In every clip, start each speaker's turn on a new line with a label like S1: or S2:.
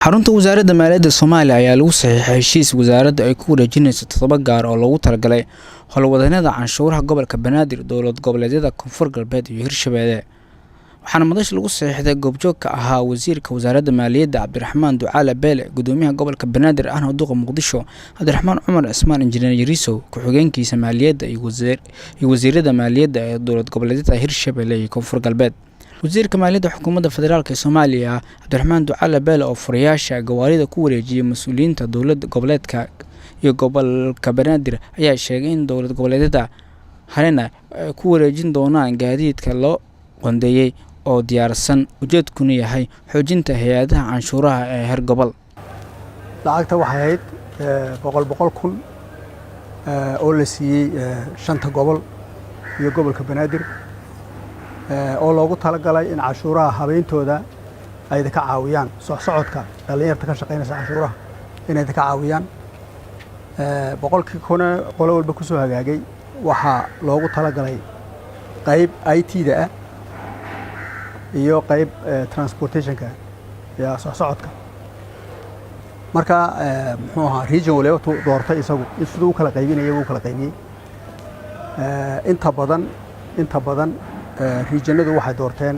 S1: xarunta wasaaradda maaliyadda Soomaaliya ayaa lagu saxiixay heshiis wasaaradda ay ku wareejinayso 7 gaar oo loogu talagalay howlwadeenada canshuuraha gobolka Banaadir dowlad goboleedyada Koonfur Galbeed iyo Hirshabelle waxaana madaxda lagu saxiixday goobjoog ka ahaa wasiirka wasaaradda maaliyadda Cabdiraxmaan Ducaale Beele gudoomiyaha gobolka Banaadir ahna duqa Muqdisho Cabdiraxmaan Cumar Ismaan injineer Yariso ku-xigeenkiisa maaliyadda iyo wasiirada maaliyadda ee dowlad goboleedyada Hirshabelle iyo Koonfur Galbeed wasiirka maaliyadda xukuumadda federaalka ee Soomaaliya Cabdiraxmaan Ducaale Beele oo furayaasha gawaarida ku wareejiyay mas'uuliyiinta dowladda goboleedka iyo gobolka Banaadir ayaa sheegay in dowlad goboleedyada harena ku wareejin doonaan gaadiidka loo qondeeyay oo diyaarsan ujeedkuna yahay xoojinta hay'adaha canshuuraha ee heer gobol
S2: lacagta waxay ahayd boqol kun oo la siiyay shanta gobol iyo gobolka Banaadir oo loogu talagalay in canshuuraha habeentooda ay ka caawiyaan socodka dhalinyarta ka shaqeynaysa canshuuraha inay ka caawiyaan boqolkii kuna qolo walba ku soo hagaagay waxa loogu talagalay qayb IT-da ah iyo qayb transportation-ka ya socodka marka muxuu ahaa region waliba doortay isagu sidoo kala qaybinayay uu kala qaybiyay inta badan regionadu waxay doorteen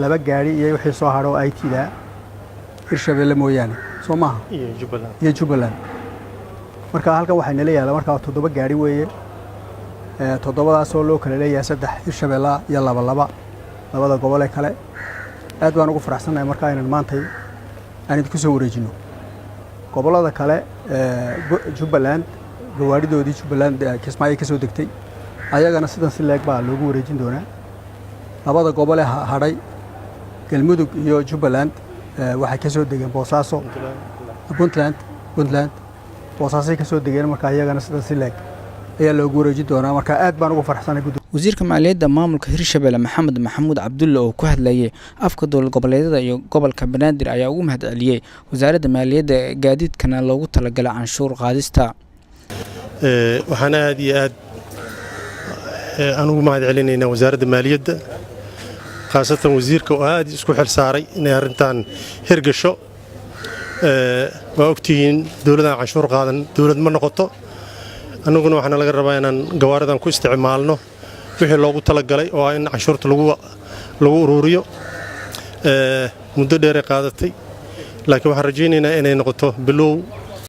S2: laba gaari iyo wixii soo hadho IT-da Hirshabelle mooyaane Soomaha iyo Jubbaland marka halkan waxay leeyahay marka 7 gaari weeye 7daas oo loo kala leeyahay 3 Hirshabelle iyo labada gobol ee kale aad baan ugu faraxsanahay marka inaan maantay aan idinku soo wareejino gobolada kale Jubbaland gawaaridoodii Jubbaland Kismaayo ka soo degtay ayagana sidan si leeg baa loogu wareejin doonaa labada gobol ee hadhay Galmudug iyo Jubbaland waxay ka soo degeen Boosaaso Puntland Boosaaso ka soo degeen marka ayagana sidan si leeg ayaa loogu wareejin doonaa marka aad baan ugu faraxsanahay wasiirka maaliyadda maamulka Hirshabelle Maxamed Maxamuud Cabdulle oo ku hadlayay afka dowlad goboleedyada iyo gobolka Banaadir ayaa ugu mahadceliyay wasaaradda maaliyadda gaadiidkana loogu talagalay canshuur qaadista
S3: waxaana aad iyo aad aan ugu mahadcelinaynaa wasaaradda maaliyadda khaasatan wasiirka oo aad isku xil saaray inay arrintan hirgasho waa ogtihiin dowladda canshuur qaadan dowlad ma noqoto annaguna waxaana laga rabaa inaan gawaaridan ku isticmaalno wixii loogu talagalay oo in canshuurta lagu ururiyo muddo dheer ay qaadatay laakiin waxaan rajaynaynaa inay noqoto bilow